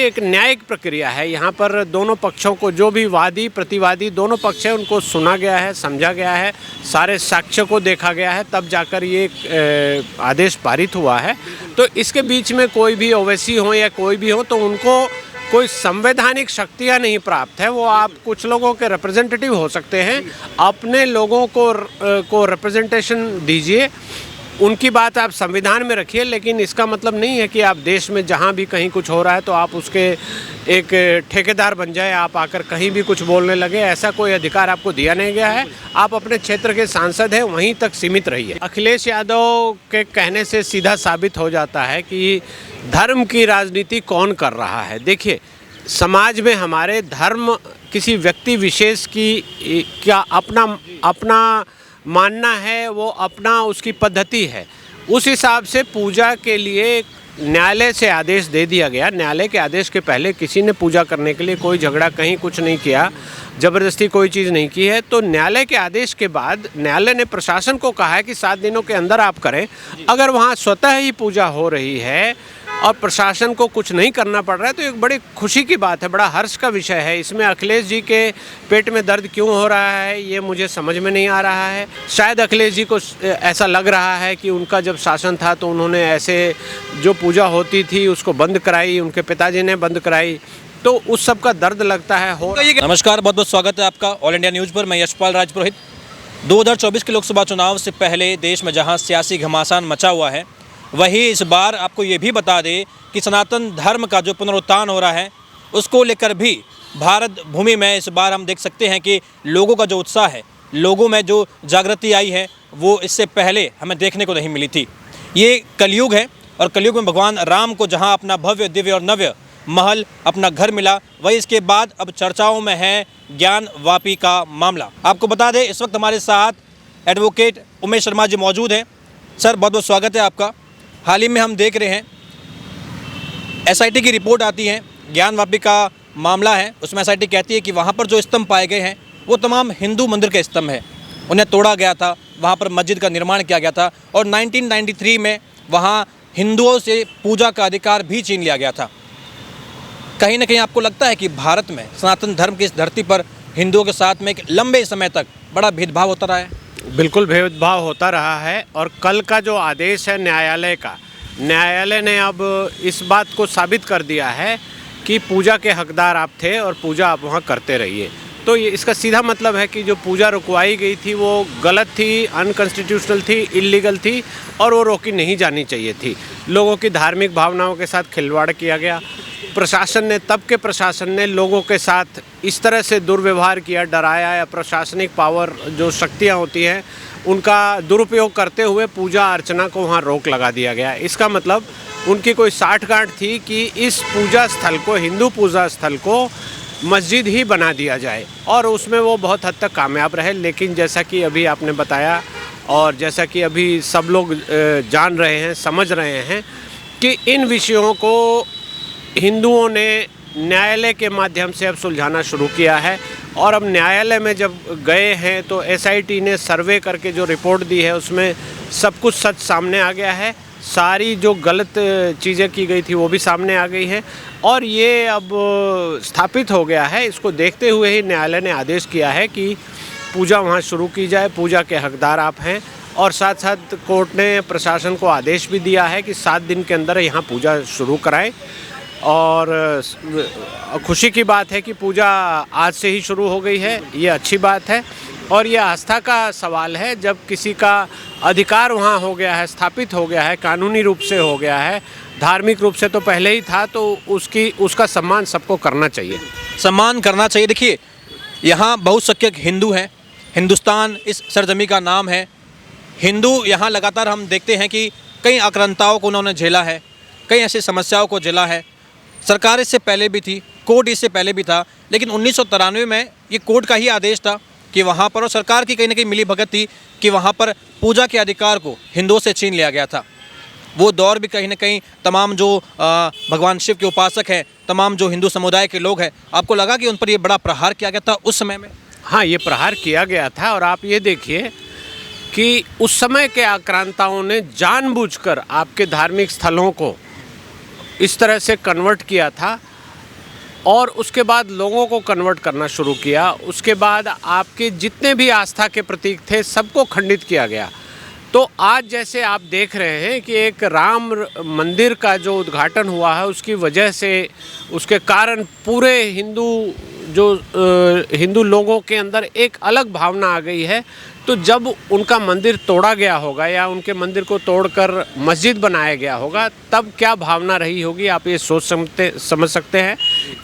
एक न्यायिक प्रक्रिया है। यहाँ पर दोनों पक्षों को, जो भी वादी प्रतिवादी दोनों पक्ष हैं, उनको सुना गया है, समझा गया है, सारे साक्ष्य को देखा गया है, तब जाकर ये आदेश पारित हुआ है। तो इसके बीच में कोई भी ओवैसी हो या कोई भी हो, तो उनको कोई संवैधानिक शक्तियाँ नहीं प्राप्त है। वो आप कुछ लोगों के रिप्रेजेंटेटिव हो सकते हैं, अपने लोगों को रिप्रेजेंटेशन दीजिए, उनकी बात आप संविधान में रखिए, लेकिन इसका मतलब नहीं है कि आप देश में जहाँ भी कहीं कुछ हो रहा है तो आप उसके एक ठेकेदार बन जाए, आप आकर कहीं भी कुछ बोलने लगे। ऐसा कोई अधिकार आपको दिया नहीं गया है। आप अपने क्षेत्र के सांसद हैं, वहीं तक सीमित रहिए। अखिलेश यादव के कहने से सीधा साबित हो जाता है कि धर्म की राजनीति कौन कर रहा है। देखिए, समाज में हमारे धर्म किसी व्यक्ति विशेष की क्या अपना मानना है, वो अपना उसकी पद्धति है। उस हिसाब से पूजा के लिए न्यायालय से आदेश दे दिया गया। न्यायालय के आदेश के पहले किसी ने पूजा करने के लिए कोई झगड़ा कहीं कुछ नहीं किया, ज़बरदस्ती कोई चीज़ नहीं की है। तो न्यायालय के आदेश के बाद न्यायालय ने प्रशासन को कहा है कि 7 दिनों के अंदर आप करें। अगर वहाँ स्वतः ही पूजा हो रही है और प्रशासन को कुछ नहीं करना पड़ रहा है, तो एक बड़ी खुशी की बात है, बड़ा हर्ष का विषय है। इसमें अखिलेश जी के पेट में दर्द क्यों हो रहा है, ये मुझे समझ में नहीं आ रहा है। शायद अखिलेश जी को ऐसा लग रहा है कि उनका जब शासन था तो उन्होंने ऐसे जो पूजा होती थी उसको बंद कराई, उनके पिताजी ने बंद कराई, तो उस सब का दर्द लगता है हो। नमस्कार, बहुत बहुत स्वागत है आपका ऑल इंडिया न्यूज़ पर। मैं यशपाल राजपुरोहित। 2024 के लोकसभा चुनाव से पहले देश में जहां सियासी घमासान मचा हुआ है, वही इस बार आपको ये भी बता दें कि सनातन धर्म का जो पुनरुत्थान हो रहा है, उसको लेकर भी भारत भूमि में इस बार हम देख सकते हैं कि लोगों का जो उत्साह है, लोगों में जो जागृति आई है, वो इससे पहले हमें देखने को नहीं मिली थी। ये कलयुग है और कलयुग में भगवान राम को जहाँ अपना भव्य दिव्य और नव्य महल, अपना घर मिला, वही इसके बाद अब चर्चाओं में है ज्ञान वापी का मामला। आपको बता दें, इस वक्त हमारे साथ एडवोकेट उमेश शर्मा जी मौजूद हैं। सर, बहुत बहुत स्वागत है आपका। हाल ही में हम देख रहे हैं एसआईटी की रिपोर्ट आती है, ज्ञान वापी का मामला है, उसमें एसआईटी कहती है कि वहाँ पर जो स्तंभ पाए गए हैं वो तमाम हिंदू मंदिर के स्तंभ हैं, उन्हें तोड़ा गया था, वहाँ पर मस्जिद का निर्माण किया गया था और 1993 में वहाँ हिंदुओं से पूजा का अधिकार भी छीन लिया गया था। कहीं ना कहीं आपको लगता है कि भारत में सनातन धर्म की इस धरती पर हिंदुओं के साथ में एक लंबे समय तक बड़ा भेदभाव होता रहा है? बिल्कुल भेदभाव होता रहा है। और कल का जो आदेश है न्यायालय ने अब इस बात को साबित कर दिया है कि पूजा के हकदार आप थे और पूजा आप वहाँ करते रहिए। तो ये इसका सीधा मतलब है कि जो पूजा रुकवाई गई थी वो गलत थी, अनकॉन्स्टिट्यूशनल थी, इल्लीगल थी और वो रोकी नहीं जानी चाहिए थी। लोगों की धार्मिक भावनाओं के साथ खिलवाड़ किया गया। तब के प्रशासन ने लोगों के साथ इस तरह से दुर्व्यवहार किया, डराया, या प्रशासनिक पावर जो शक्तियाँ होती हैं उनका दुरुपयोग करते हुए पूजा अर्चना को वहाँ रोक लगा दिया गया। इसका मतलब उनकी कोई साठगांठ थी कि इस पूजा स्थल को, हिंदू पूजा स्थल को मस्जिद ही बना दिया जाए, और उसमें वो बहुत हद तक कामयाब रहे। लेकिन जैसा कि अभी आपने बताया और जैसा कि अभी सब लोग जान रहे हैं, समझ रहे हैं कि इन विषयों को हिंदुओं ने न्यायालय के माध्यम से अब सुलझाना शुरू किया है। और अब न्यायालय में जब गए हैं तो एसआईटी ने सर्वे करके जो रिपोर्ट दी है उसमें सब कुछ सच सामने आ गया है। सारी जो गलत चीज़ें की गई थी वो भी सामने आ गई है और ये अब स्थापित हो गया है। इसको देखते हुए ही न्यायालय ने आदेश किया है कि पूजा वहाँ शुरू की जाए, पूजा के हकदार आप हैं। और साथ साथ कोर्ट ने प्रशासन को आदेश भी दिया है कि 7 दिन के अंदर यहाँ पूजा शुरू कराएं। और खुशी की बात है कि पूजा आज से ही शुरू हो गई है, ये अच्छी बात है। और ये आस्था का सवाल है, जब किसी का अधिकार वहाँ हो गया है, स्थापित हो गया है, कानूनी रूप से हो गया है, धार्मिक रूप से तो पहले ही था, तो उसका सम्मान सबको करना चाहिए। सम्मान करना चाहिए। देखिए, यहाँ बहुसंख्यक हिंदू हैं, हिंदुस्तान इस सरजमी का नाम है। हिंदू यहाँ लगातार हम देखते हैं कि कई आक्रांताओं को उन्होंने झेला है, कई ऐसी समस्याओं को झेला है। सरकार इससे पहले भी थी, कोर्ट इससे पहले भी था, लेकिन 1993 में ये कोर्ट का ही आदेश था कि वहाँ पर, और सरकार की कहीं ना कहीं मिली भगत थी कि वहाँ पर पूजा के अधिकार को हिंदुओं से छीन लिया गया था। वो दौर भी कहीं ना कहीं तमाम जो भगवान शिव के उपासक हैं, तमाम जो हिंदू समुदाय के लोग हैं, आपको लगा कि उन पर ये बड़ा प्रहार किया गया था उस समय में? हाँ, ये प्रहार किया गया था। और आप ये देखिए कि उस समय के आक्रांताओं ने जानबूझकर आपके धार्मिक स्थलों को इस तरह से कन्वर्ट किया था और उसके बाद लोगों को कन्वर्ट करना शुरू किया। उसके बाद आपके जितने भी आस्था के प्रतीक थे सबको खंडित किया गया। तो आज जैसे आप देख रहे हैं कि एक राम मंदिर का जो उद्घाटन हुआ है उसकी वजह से, उसके कारण पूरे हिंदू लोगों के अंदर एक अलग भावना आ गई है। तो जब उनका मंदिर तोड़ा गया होगा या उनके मंदिर को तोड़कर मस्जिद बनाया गया होगा तब क्या भावना रही होगी, आप ये समझ सकते हैं।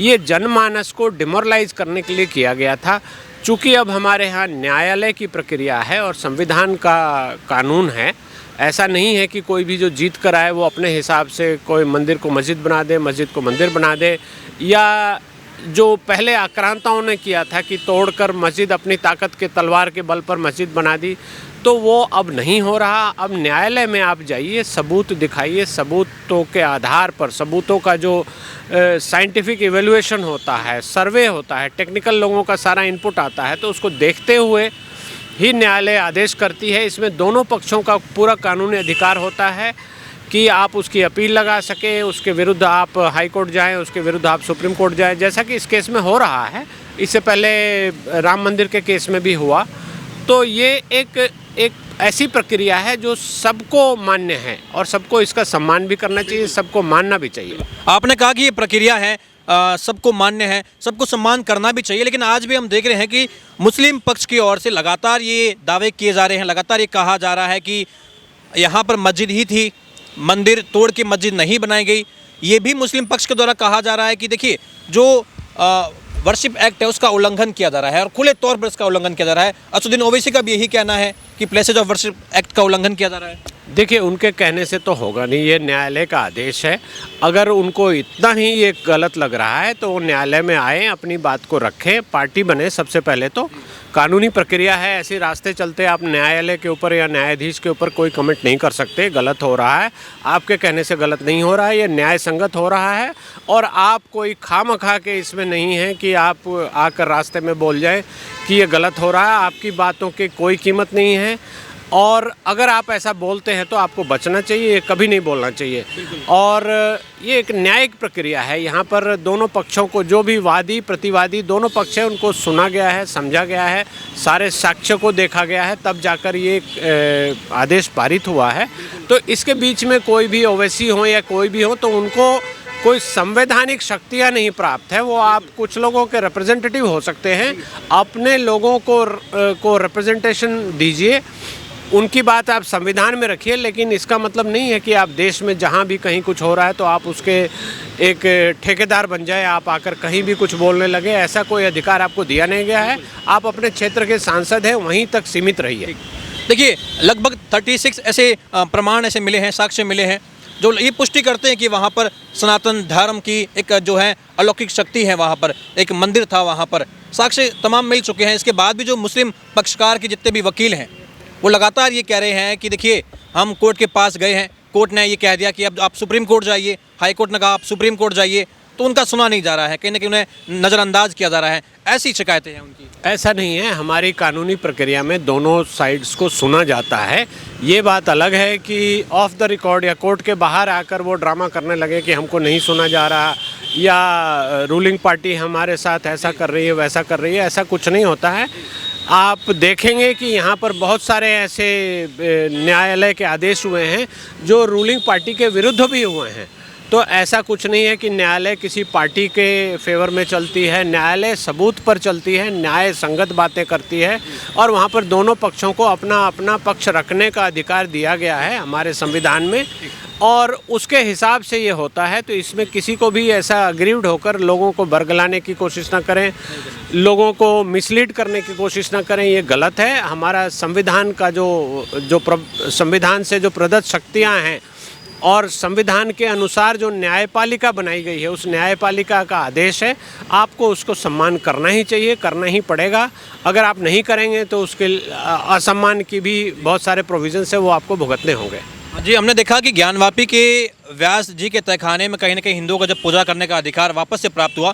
ये जनमानस को डिमोरलाइज करने के लिए किया गया था। चूँकि अब हमारे यहाँ न्यायालय की प्रक्रिया है और संविधान का कानून है, ऐसा नहीं है कि कोई भी जो जीत कर आए वो अपने हिसाब से कोई मंदिर को मस्जिद बना दे, मस्जिद को मंदिर बना दे, या जो पहले आक्रांताओं ने किया था कि तोड़कर मस्जिद अपनी ताकत के तलवार के बल पर मस्जिद बना दी, तो वो अब नहीं हो रहा। अब न्यायालय में आप जाइए, सबूत दिखाइए, सबूतों के आधार पर, सबूतों का जो साइंटिफिक इवैल्यूएशन होता है, सर्वे होता है, टेक्निकल लोगों का सारा इनपुट आता है, तो उसको देखते हुए ही न्यायालय आदेश करती है। इसमें दोनों पक्षों का पूरा कानूनी अधिकार होता है कि आप उसकी अपील लगा सकें, उसके विरुद्ध आप हाई कोर्ट जाएं, उसके विरुद्ध आप सुप्रीम कोर्ट जाएं, जैसा कि इस केस में हो रहा है। इससे पहले राम मंदिर के केस में भी हुआ। तो ये एक ऐसी प्रक्रिया है जो सबको मान्य है और सबको इसका सम्मान भी करना चाहिए, सबको मानना भी चाहिए। आपने कहा कि ये प्रक्रिया है, सबको मान्य है, सबको सम्मान करना भी चाहिए, लेकिन आज भी हम देख रहे हैं कि मुस्लिम पक्ष की ओर से लगातार ये दावे किए जा रहे हैं, लगातार ये कहा जा रहा है कि यहाँ पर मस्जिद ही थी, मंदिर तोड़ के मस्जिद नहीं बनाई गई। ये भी मुस्लिम पक्ष के द्वारा कहा जा रहा है कि देखिए जो वर्शिप एक्ट है उसका उल्लंघन किया जा रहा है और खुले तौर पर इसका उल्लंघन किया जा रहा है। असदुद्दीन ओवैसी का भी यही कहना है कि प्लेसेज ऑफ वर्शिप एक्ट का उल्लंघन किया जा रहा है। देखिए, उनके कहने से तो होगा नहीं, ये न्यायालय का आदेश है। अगर उनको इतना ही ये गलत लग रहा है तो वो न्यायालय में आए, अपनी बात को रखें, पार्टी बने। सबसे पहले तो कानूनी प्रक्रिया है, ऐसे रास्ते चलते आप न्यायालय के ऊपर या न्यायाधीश के ऊपर कोई कमेंट नहीं कर सकते। गलत हो रहा है, आपके कहने से गलत नहीं हो रहा है, ये न्याय संगत हो रहा है। और आप कोई खामखा के इसमें नहीं है कि आप आकर रास्ते में बोल जाएं कि ये गलत हो रहा है। आपकी बातों की कोई कीमत नहीं है और अगर आप ऐसा बोलते हैं तो आपको बचना चाहिए, ये कभी नहीं बोलना चाहिए। और ये एक न्यायिक प्रक्रिया है, यहाँ पर दोनों पक्षों को, जो भी वादी प्रतिवादी दोनों पक्ष हैं, उनको सुना गया है, समझा गया है, सारे साक्ष्य को देखा गया है, तब जाकर ये आदेश पारित हुआ है। तो इसके बीच में कोई भी ओवैसी हो या कोई भी हो, तो उनको कोई संवैधानिक शक्तियाँ नहीं प्राप्त है। वो आप कुछ लोगों के रिप्रेजेंटेटिव हो सकते हैं, अपने लोगों को रिप्रेजेंटेशन दीजिए, उनकी बात आप संविधान में रखिए, लेकिन इसका मतलब नहीं है कि आप देश में जहाँ भी कहीं कुछ हो रहा है तो आप उसके एक ठेकेदार बन जाए, आप आकर कहीं भी कुछ बोलने लगे। ऐसा कोई अधिकार आपको दिया नहीं गया है। आप अपने क्षेत्र के सांसद हैं, वहीं तक सीमित रहिए। देखिए, लगभग 36 ऐसे प्रमाण ऐसे मिले हैं, साक्ष्य मिले हैं जो ये पुष्टि करते हैं कि वहाँ पर सनातन धर्म की एक जो है अलौकिक शक्ति है, वहाँ पर एक मंदिर था, वहाँ पर साक्ष्य तमाम मिल चुके हैं। इसके बाद भी जो मुस्लिम पक्षकार के जितने भी वकील हैं वो लगातार ये कह रहे हैं कि देखिए, हम कोर्ट के पास गए हैं, कोर्ट ने ये कह दिया कि अब आप सुप्रीम कोर्ट जाइए, हाई कोर्ट ने कहा आप सुप्रीम कोर्ट जाइए, तो उनका सुना नहीं जा रहा है, कहीं ना कहीं उन्हें नज़रअंदाज किया जा रहा है। ऐसी शिकायतें हैं उनकी। ऐसा नहीं है, हमारी कानूनी प्रक्रिया में दोनों साइड्स को सुना जाता है। ये बात अलग है कि ऑफ द रिकॉर्ड या कोर्ट के बाहर आकर वो ड्रामा करने लगे कि हमको नहीं सुना जा रहा या रूलिंग पार्टी हमारे साथ ऐसा कर रही है, वैसा कर रही है। ऐसा कुछ नहीं होता है। आप देखेंगे कि यहाँ पर बहुत सारे ऐसे न्यायालय के आदेश हुए हैं जो रूलिंग पार्टी के विरुद्ध भी हुए हैं। तो ऐसा कुछ नहीं है कि न्यायालय किसी पार्टी के फेवर में चलती है। न्यायालय सबूत पर चलती है, न्याय संगत बातें करती है और वहाँ पर दोनों पक्षों को अपना अपना पक्ष रखने का अधिकार दिया गया है हमारे संविधान में, और उसके हिसाब से ये होता है। तो इसमें किसी को भी ऐसा अग्रीव्ड होकर लोगों को बरगलाने की कोशिश ना करें, लोगों को मिसलीड करने की कोशिश ना करें, ये गलत है। हमारा संविधान का जो संविधान से जो प्रदत्त शक्तियाँ हैं और संविधान के अनुसार जो न्यायपालिका बनाई गई है, उस न्यायपालिका का आदेश है, आपको उसको सम्मान करना ही चाहिए, करना ही पड़ेगा। अगर आप नहीं करेंगे तो उसके असम्मान की भी बहुत सारे प्रोविजंस है, वो आपको भुगतने होंगे। जी, हमने देखा कि ज्ञानवापी के व्यास जी के तहखाने में कहीं ना कहीं हिंदुओं का जब पूजा करने का अधिकार वापस से प्राप्त हुआ,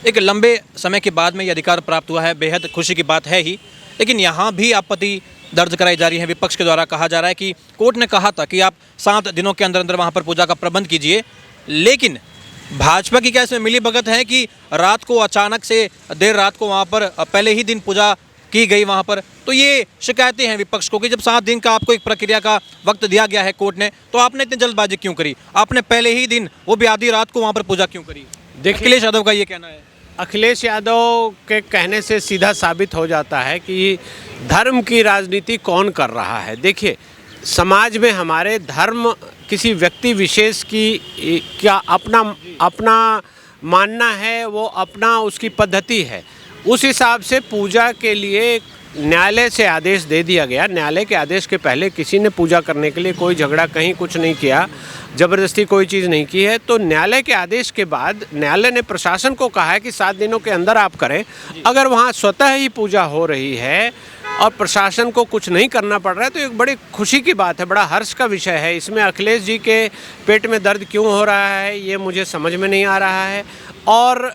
एक लंबे समय के बाद में ये अधिकार प्राप्त हुआ है, बेहद खुशी की बात है ही। लेकिन यहाँ भी आपत्ति दर्ज कराई जा रही है। विपक्ष के द्वारा कहा जा रहा है कि कोर्ट ने कहा था कि आप 7 दिनों के अंदर अंदर वहाँ पर पूजा का प्रबंध कीजिए, लेकिन भाजपा की क्या इसमें मिली भगत है कि रात को अचानक से देर रात को वहाँ पर पहले ही दिन पूजा की गई वहाँ पर? तो ये शिकायतें हैं विपक्ष को कि जब 7 दिन का आपको एक प्रक्रिया का वक्त दिया गया है कोर्ट ने, तो आपने इतनी जल्दबाजी क्यों करी? आपने पहले ही दिन, वो भी आधी रात को वहाँ पर पूजा क्यों करी? देखिए, अखिलेश यादव का ये कहना है। अखिलेश यादव के कहने से सीधा साबित हो जाता है कि धर्म की राजनीति कौन कर रहा है। देखिए, समाज में हमारे धर्म किसी व्यक्ति विशेष की क्या अपना मानना है, वो अपना उसकी पद्धति है। उस हिसाब से पूजा के लिए न्यायालय से आदेश दे दिया गया। न्यायालय के आदेश के पहले किसी ने पूजा करने के लिए कोई झगड़ा कहीं कुछ नहीं किया, ज़बरदस्ती कोई चीज़ नहीं की है। तो न्यायालय के आदेश के बाद न्यायालय ने प्रशासन को कहा है कि 7 दिनों के अंदर आप करें। अगर वहाँ स्वतः ही पूजा हो रही है और प्रशासन को कुछ नहीं करना पड़ रहा है तो एक बड़ी खुशी की बात है, बड़ा हर्ष का विषय है। इसमें अखिलेश जी के पेट में दर्द क्यों हो रहा है ये मुझे समझ में नहीं आ रहा है। और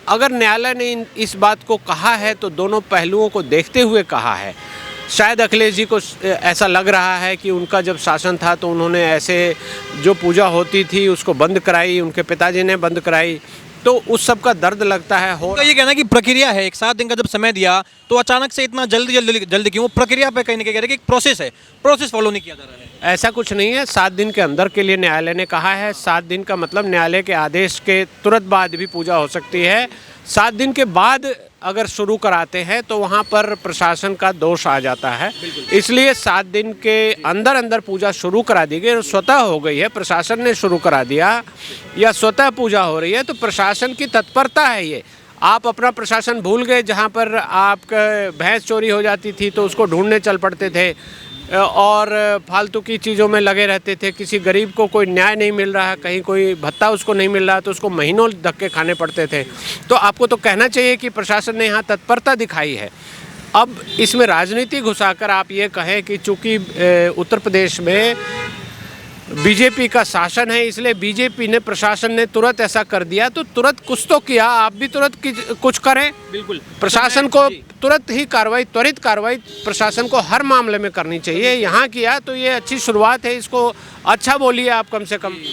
अगर न्यायालय ने इस बात को कहा है तो दोनों पहलुओं को देखते हुए कहा है। शायद अखिलेश जी को ऐसा लग रहा है कि उनका जब शासन था तो उन्होंने ऐसे जो पूजा होती थी उसको बंद कराई, उनके पिताजी ने बंद कराई, तो उस सब का दर्द लगता है। उनका ये कहना है कि प्रक्रिया है, एक 7 दिन का जब समय दिया तो अचानक से इतना जल्दी क्यों? प्रक्रिया पे कहीं ना कहीं कह रहे हैं कि एक प्रोसेस है, प्रोसेस फॉलो नहीं किया जा रहा है। ऐसा कुछ नहीं है। 7 दिन के अंदर के लिए न्यायालय ने कहा है। 7 दिन का मतलब न्यायालय के आदेश के तुरंत बाद भी पूजा हो सकती है। 7 दिन के बाद अगर शुरू कराते हैं तो वहाँ पर प्रशासन का दोष आ जाता है। इसलिए 7 दिन के अंदर अंदर पूजा शुरू करा दी गई और स्वतः हो गई है। प्रशासन ने शुरू करा दिया या स्वतः पूजा हो रही है तो प्रशासन की तत्परता है ये। आप अपना प्रशासन भूल गए, जहाँ पर आपका भैंस चोरी हो जाती थी तो उसको ढूंढने चल पड़ते थे और फालतू की चीज़ों में लगे रहते थे। किसी गरीब को कोई न्याय नहीं मिल रहा, कहीं कोई भत्ता उसको नहीं मिल रहा तो उसको महीनों धक्के खाने पड़ते थे। तो आपको तो कहना चाहिए कि प्रशासन ने यहाँ तत्परता दिखाई है। अब इसमें राजनीति घुसाकर आप ये कहें कि चूँकि उत्तर प्रदेश में बीजेपी का शासन है इसलिए बीजेपी ने, प्रशासन ने तुरंत ऐसा कर दिया, तो तुरंत कुछ तो किया, आप भी तुरंत कुछ करें। बिल्कुल, प्रशासन को तुरंत ही कार्रवाई, त्वरित कार्रवाई प्रशासन को हर मामले में करनी चाहिए। यहाँ किया तो ये अच्छी शुरुआत है, इसको अच्छा बोलिए आप कम से कम।